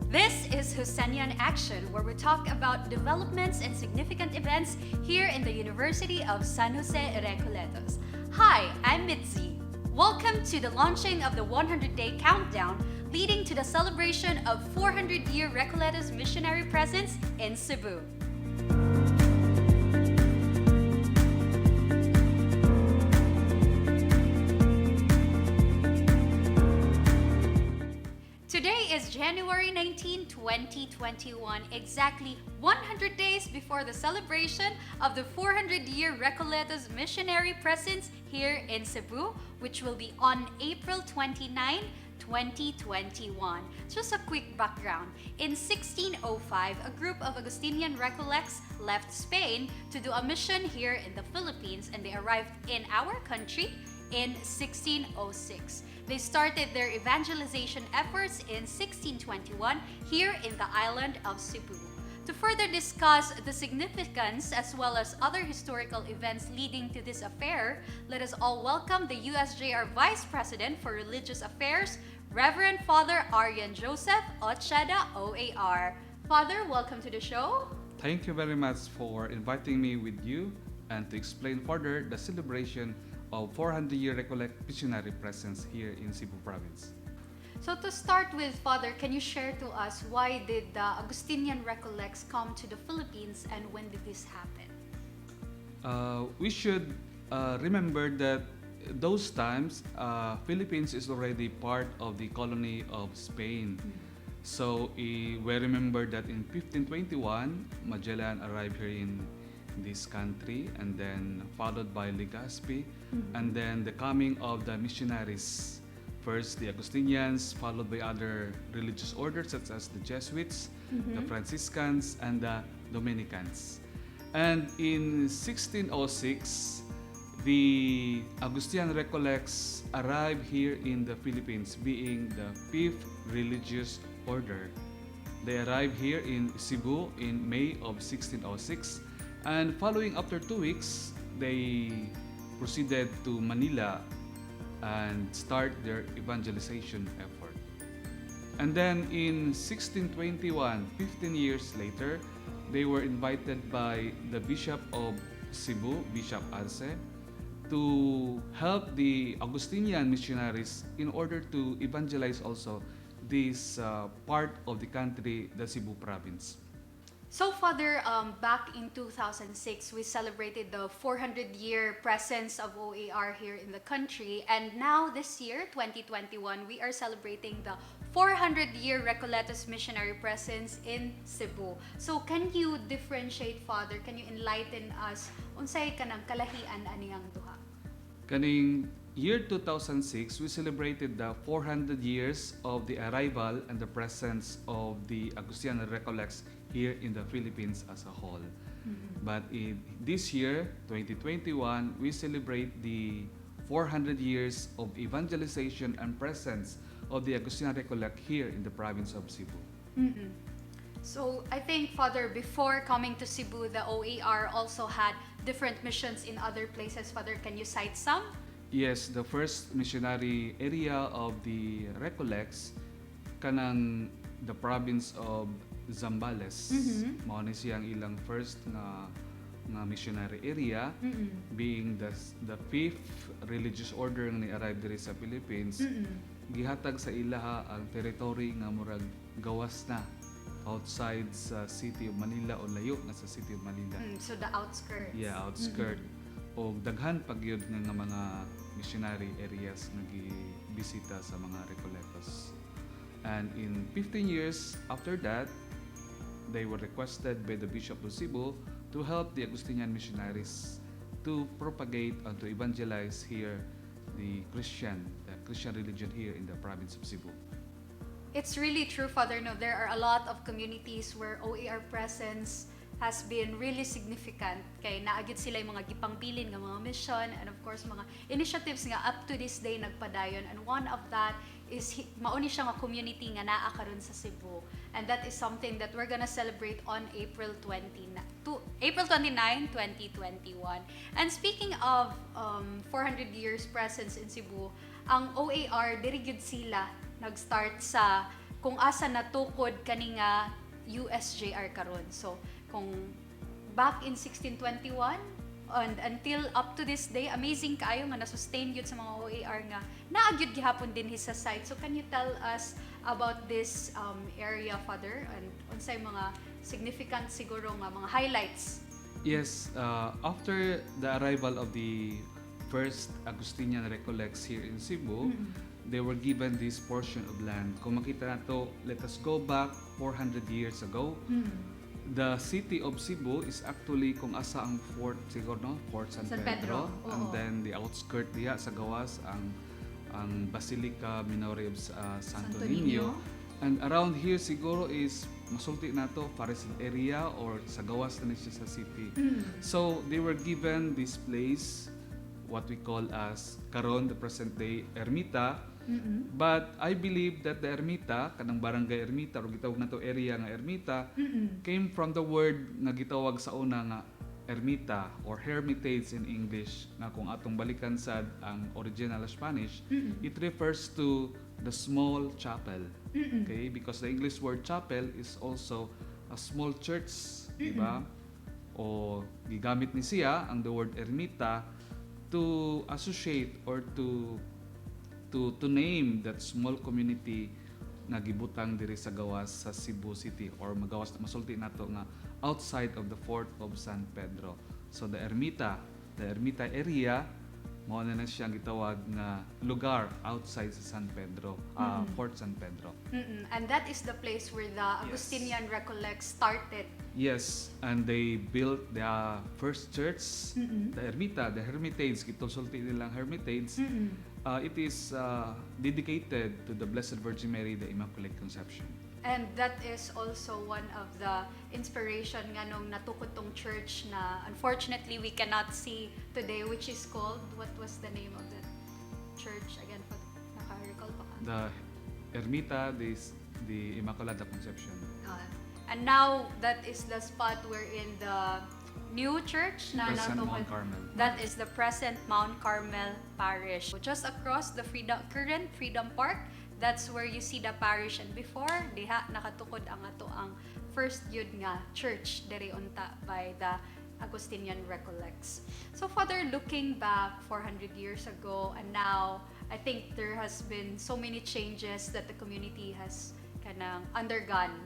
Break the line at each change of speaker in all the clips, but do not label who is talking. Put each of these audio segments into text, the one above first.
This is Husseinian Action, where we talk about developments and significant events here in the University of San Jose Recoletos. Hi, I'm Mitzi. Welcome to the launching of the 100-day countdown leading to the celebration of 400-year Recoletos missionary presence in Cebu. Today is January 19, 2021, exactly 100 days before the celebration of the 400-year Recoletos missionary presence here in Cebu, which will be on April 29, 2021. Just a quick background. In 1605, a group of Augustinian Recollects left Spain to do a mission here in the Philippines, and they arrived in our country in 1606. They started their evangelization efforts in 1621 here in the island of Cebu. To further discuss the significance as well as other historical events leading to this affair, let us all welcome the USJ-R Vice President for Religious Affairs, Reverend Father Arian Josef Ocheda, OAR. Father, welcome to the show.
Thank you very much for inviting me with you and to explain further the celebration of 400-year Recollect missionary presence here in Cebu Province.
So to start with, Father, can you share to us why did the Augustinian Recollects come to the Philippines and when did this happen?
We should remember that those times, Philippines is already part of the colony of Spain. So we remember that in 1521, Magellan arrived here in this country, and then followed by Legazpi, and then the coming of the missionaries. First the Augustinians, followed by other religious orders such as the Jesuits, the Franciscans, and the Dominicans. And in 1606, the Augustinian Recollects arrived here in the Philippines, being the fifth religious order. They arrived here in Cebu in May of 1606. And following after 2 weeks, they proceeded to Manila and start their evangelization effort. And then in 1621, 15 years later, they were invited by the Bishop of Cebu, Bishop Arce, to help the Augustinian missionaries in order to evangelize also this part of the country, the Cebu province.
So, Father, back in 2006, we celebrated the 400-year presence of OAR here in the country. And now, this year, 2021, we are celebrating the 400-year Recoletos missionary presence in Cebu. So, can you differentiate, Father? Can you enlighten us? Unsay kanang kalahian aniyang duha?
Kaning year 2006, we celebrated the 400 years of the arrival and the presence of the Augustinian Recollects here in the Philippines as a whole. But in this year, 2021, we celebrate the 400 years of evangelization and presence of the Augustinian Recollect here in the province of Cebu.
So I think, Father, before coming to Cebu, the OAR also had different missions in other places. Father, can you cite some?
Yes, the first missionary area of the Recollects kanang the province of Zambales. Mao ni siyang ilang first na missionary area, being the fifth religious order nga ni-arrive diri sa Philippines. Gihatag sa ilaha ang territory nga murag gawas na outside sa city of Manila o layo na sa city of Manila.
So the outskirts.
Yeah, outskirt. O daghan pagyud nga mga missionary areas nga gibisita sa mga Recoletos. And in 15 years after that, they were requested by the Bishop of Cebu to help the Augustinian missionaries to propagate and to evangelize here the Christian religion here in the province of Cebu.
It's really true, Father. No, there are a lot of communities where OAR presence has been really significant. Kay naagit sila yung mga gipangbilin nga mga mission and of course mga initiatives nga up to this day nagpadayon, and one of that is mauni siya nga community nga naa karon sa Cebu, and that is something that we're gonna celebrate on April 29, 2021. And speaking of 400 years presence in Cebu, ang OAR diri gyud sila nag-start sa kung asa natukod kani nga USJ-R karon. So kung back in 1621 and until up to this day, amazing kaayo nga na-sustain yun sa mga OAR nga naagyud gihapon din his sa site. So can you tell us about this area, Father, and unsay mga significant siguro nga mga highlights?
Yes, after the arrival of the first Augustinian Recollects here in Cebu, they were given this portion of land. Kung makita nato, let us go back 400 years ago. The city of Cebu is actually kung asa ang fort siguro, no? Fort San Pedro. And then the outskirt diha sa gawas ang Basilica Minore of Santo Niño. And around here siguro is masulti nato Paris area or sa gawas na siya sa city. So they were given this place, what we call as karon the present day ermita. But I believe that the ermita, kanang barangay ermita o gitawag nato area nga ermita, came from the word nga gitawag sa una nga ermita or hermitage in English, nga kung atong balikan sad ang original Spanish, it refers to the small chapel. Okay, because the English word chapel is also a small church, di ba? O gigamit ni siya ang the word ermita to associate or to name that small community nga gibutang diri sa gawas sa Cebu City or magawas masulti nato nga outside of the fort of San Pedro. So the ermita area mao na siya gitawag nga lugar outside sa San Pedro, Fort San Pedro.
And that is the place where the Augustinian Recollect started.
Yes, and they built the first church, the ermita, the hermitage, kitulsulti nilang hermitage. It is dedicated to the Blessed Virgin Mary, the Immaculate Conception.
And that is also one of the inspiration nga nung natukod tong church na unfortunately we cannot see today, which is called, what was the name of that church again? Naka-recall pa ka?
The ermita, the Immaculate Conception.
And now that is the spot wherein the new church na
Present
natukod.
Mount Carmel.
That is the present Mount Carmel Parish. So just across the current Freedom Park, that's where you see the parish. And before, diha nakatukod ang ato ang first yun nga church diri unta by the Augustinian Recollects. So Father, looking back 400 years ago and now, I think there has been so many changes that the community has kanang undergone.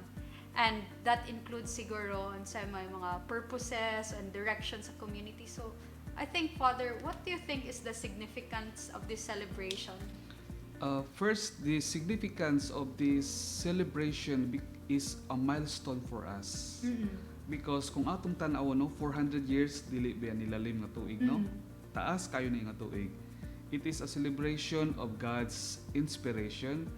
And that includes siguro sa mga purposes and directions sa community. So I think, Father, what do you think is the significance of this celebration?
First, the significance of this celebration is a milestone for us. Because kung atong tan-aw, no, 400 years dili ba nilalim nga tuig, no? Taas kayo ni nga tuig. It is a celebration of God's inspiration,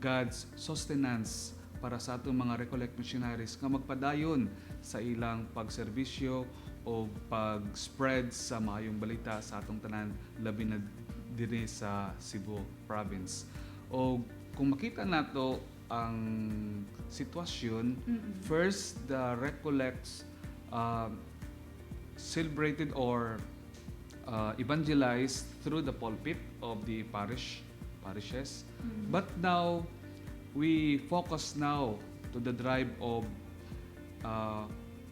God's sustenance para sa atong mga Recollect missionaries nga magpadayon sa ilang pagserbisyo o pag-spread sa maayong balita sa atong tanan, labi na diri sa Cebu province. O kung makita nato ang sitwasyon, first the Recollects celebrated or evangelized through the pulpit of the parishes. But now we focus now to the drive of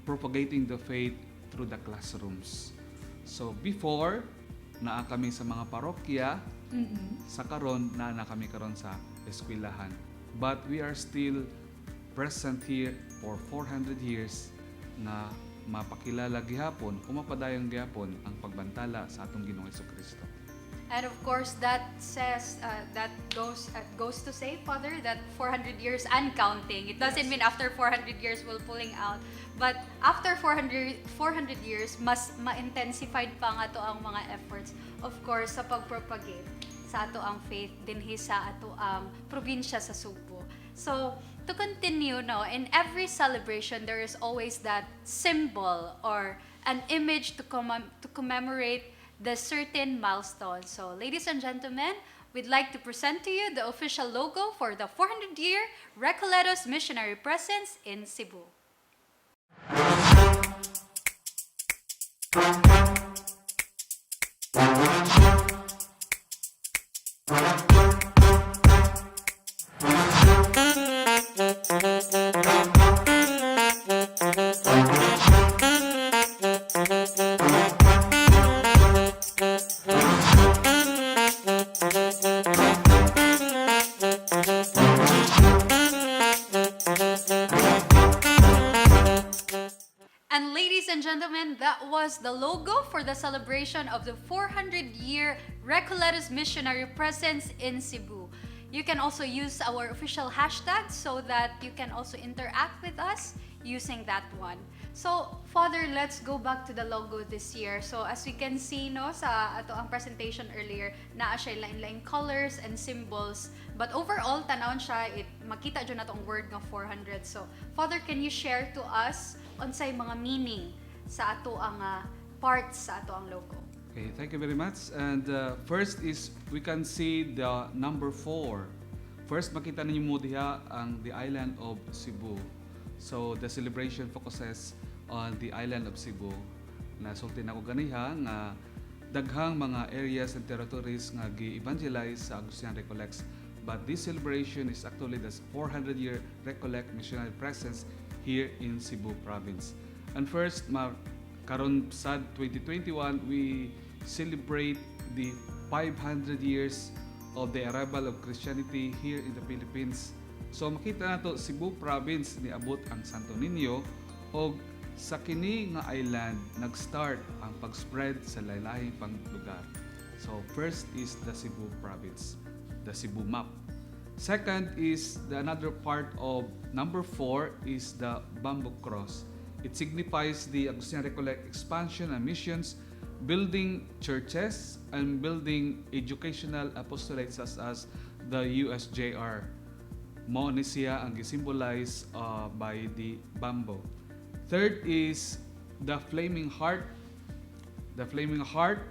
propagating the faith through the classrooms. So before, naa kami sa mga parokya, sa karon na kami karon sa eskwelahan. But we are still present here for 400 years na mapakilala gihapon o mapadayong gihapon ang pagbantala sa atong Ginoong Jesucristo.
And of course, that says goes to say, Father, that 400 years and counting. It doesn't mean after 400 years we're pulling out, but after 400 years, mas ma-intensified pa nga to ang mga efforts. Of course, sa pag-propagate sa ato ang faith dinhi sa ato ang probinsya sa Cebu. So, to continue, no, in every celebration, there is always that symbol or an image to commemorate the certain milestone. So, ladies and gentlemen, we'd like to present to you the official logo for the 400-year Recoletos Missionary presence in Cebu. gentlemen, that was the logo for the celebration of the 400-year Recoletos Missionary presence in Cebu. You can also use our official hashtag so that you can also interact with us using that one. So, Father, let's go back to the logo this year. So, as we can see, no, sa ato ang presentation earlier, naa siya lain-lain colors and symbols. But overall, tanawon siya, makita dyan na tong word nga 400. So, Father, can you share to us unsay mga meaning sa ato ang parts sa ato ang logo?
Okay, thank you very much. And first is we can see the number 4. First, makita ninyo mo diha ang the island of Cebu. So the celebration focuses on the island of Cebu. Nasulti na ko ganiha nga daghang mga areas and territories nga gi-evangelize sa Augustinian Recollects. But this celebration is actually the 400-year Recollect missionary presence here in Cebu province. And first, karon sa 2021, we celebrate the 500 years of the arrival of Christianity here in the Philippines. So makita nato Cebu province niabot ang Santo Niño og sa kini nga island nag-start ang pag-spread sa laylahing pang lugar. So first is the Cebu province, the Cebu map. Second is another part of number 4 is the bamboo cross. It signifies the Augustinian Recollect expansion and missions, building churches and building educational apostolates such as the USJ-R. Mo ni siya ang gisymbolize by the bamboo. Third is the flaming heart. The flaming heart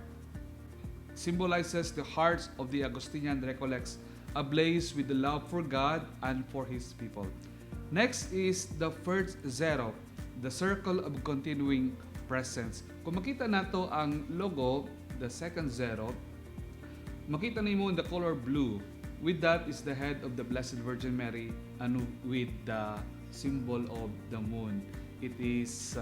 symbolizes the hearts of the Augustinian Recollects, ablaze with the love for God and for His people. Next is the first zero, the circle of continuing presence. Kung makita nato ang logo, the second zero, makita nimo in the color blue. With that is the head of the Blessed Virgin Mary and with the symbol of the moon. It is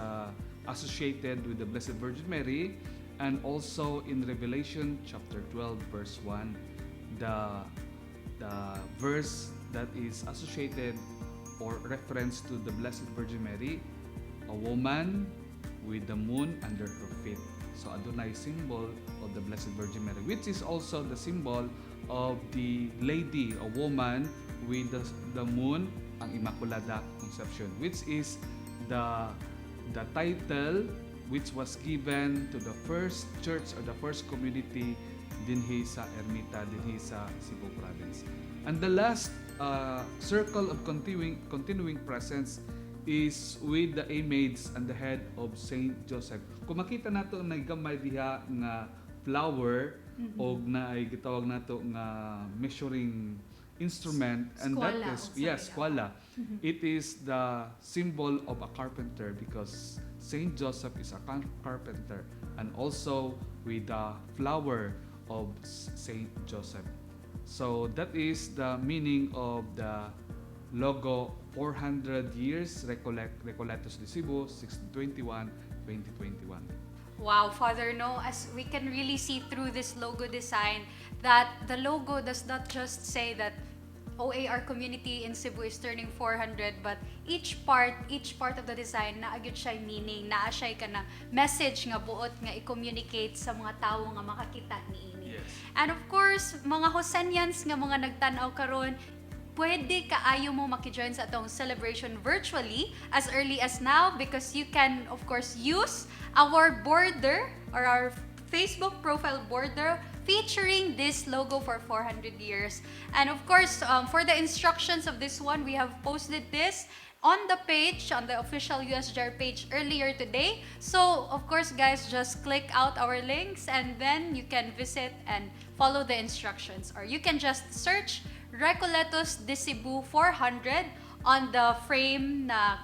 associated with the Blessed Virgin Mary, and also in Revelation chapter 12 verse 1, the verse that is associated or reference to the Blessed Virgin Mary, a woman with the moon under her feet. So adunay symbol of the Blessed Virgin Mary, which is also the symbol of the lady, a woman with the moon, ang Immaculada Conception, which is the title which was given to the first church or the first community dinhi sa Ermita, dinhi sa Cebu province. And the last circle of continuing presence is with the image and the head of Saint Joseph. Kung makita nato na gamay diha nga flower o na ay gitawag nato nga measuring instrument, and
Skwala,
that is skwala. It is the symbol of a carpenter because Saint Joseph is a carpenter, and also with the flower of Saint Joseph. So that is the meaning of the logo 400 years Recoletos de Cebu 1621-2021.
Wow, Father, no, as we can really see through this logo design that the logo does not just say that OAR community in Cebu is turning 400, but each part of the design naa gyud siya meaning, naa siya kanang message nga buot nga i-communicate sa mga tawo nga makakita niini.
Yes.
And of course, mga Hosenians nga mga nagtan-aw karon, pwede kaayo mo maki-join sa atong celebration virtually as early as now because you can of course use our border or our Facebook profile border featuring this logo for 400 years. And of course, for the instructions of this one, we have posted this on the page, on the official USJ-R page earlier today. So, of course, guys, just click out our links and then you can visit and follow the instructions. Or you can just search Recoletos de Cebu 400 on the frame na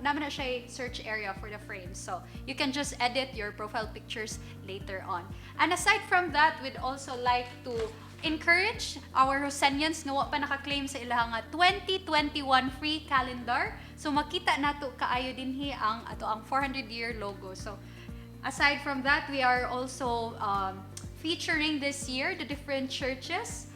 naman na siya search area for the frame. So, you can just edit your profile pictures later on. And aside from that, we'd also like to encourage our Rosenians nga wa pa naka-claim sa ilang 2021 free calendar. So, makita nato kaayo dinhi ang ato ang 400-year logo. So, aside from that, we are also featuring this year the different churches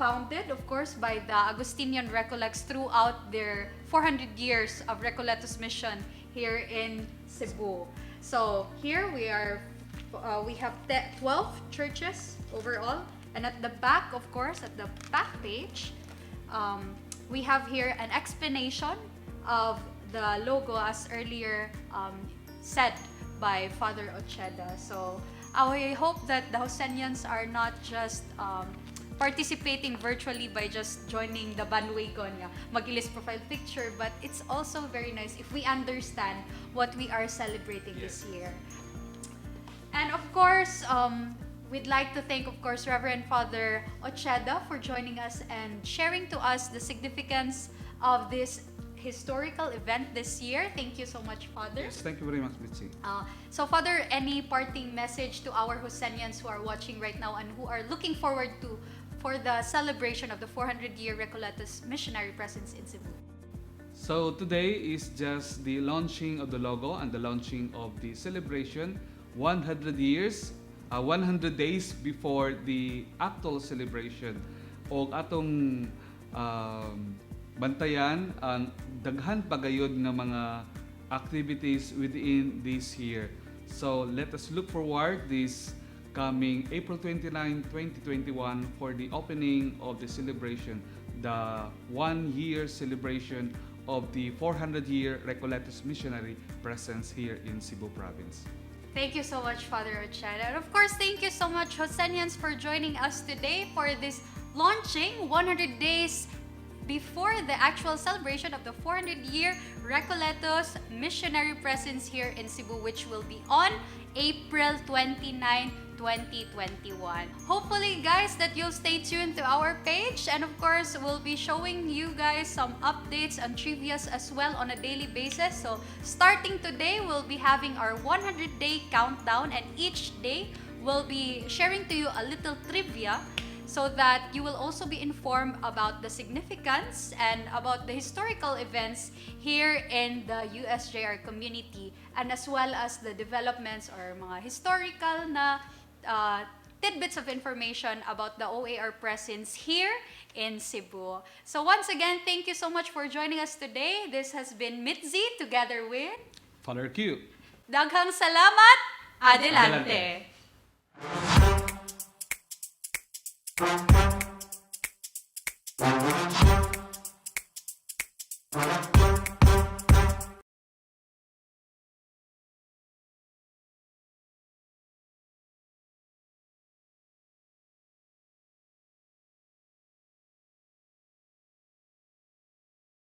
founded, of course, by the Augustinian Recollects throughout their 400 years of Recoletos mission here in Cebu. So here we have 12 churches overall, and at the back, of course, at the back page, we have here an explanation of the logo as earlier said by Father Ocheda. So I hope that the Hosenians are not just participating virtually by just joining the bandwagon, mag-ilis profile picture, but it's also very nice if we understand what we are celebrating this year. And of course, we'd like to thank, of course, Reverend Father Ocheda for joining us and sharing to us the significance of this historical event this year. Thank you so much, Father.
Yes, thank you very much, Bitsy.
So, Father, any parting message to our Hosenians who are watching right now and who are looking forward to for the celebration of the 400-year Recoletos Missionary presence in Cebu?
So today is just the launching of the logo and the launching of the celebration 100 days before the actual celebration. O atong bantayan ang daghan pagayod ng mga activities within this year. So let us look forward this coming April 29, 2021 for the opening of the celebration, the 1-year celebration of the 400-year Recoletos Missionary presence here in Cebu Province.
Thank you so much, Father Ocheda. And of course, thank you so much, Hosenians, for joining us today for this launching 100 days before the actual celebration of the 400-year Recoletos Missionary presence here in Cebu, which will be on April 29, 2021. Hopefully, guys, that you'll stay tuned to our page, and of course, we'll be showing you guys some updates and trivias as well on a daily basis. So starting today, we'll be having our 100-day countdown, and each day we'll be sharing to you a little trivia so that you will also be informed about the significance and about the historical events here in the USJ-R community, and as well as the developments or mga historical na tidbits of information about the OAR presence here in Cebu. So once again, thank you so much for joining us today. This has been Mitzi together with
Father Q.
Daghang salamat. Adelante.
Adelante.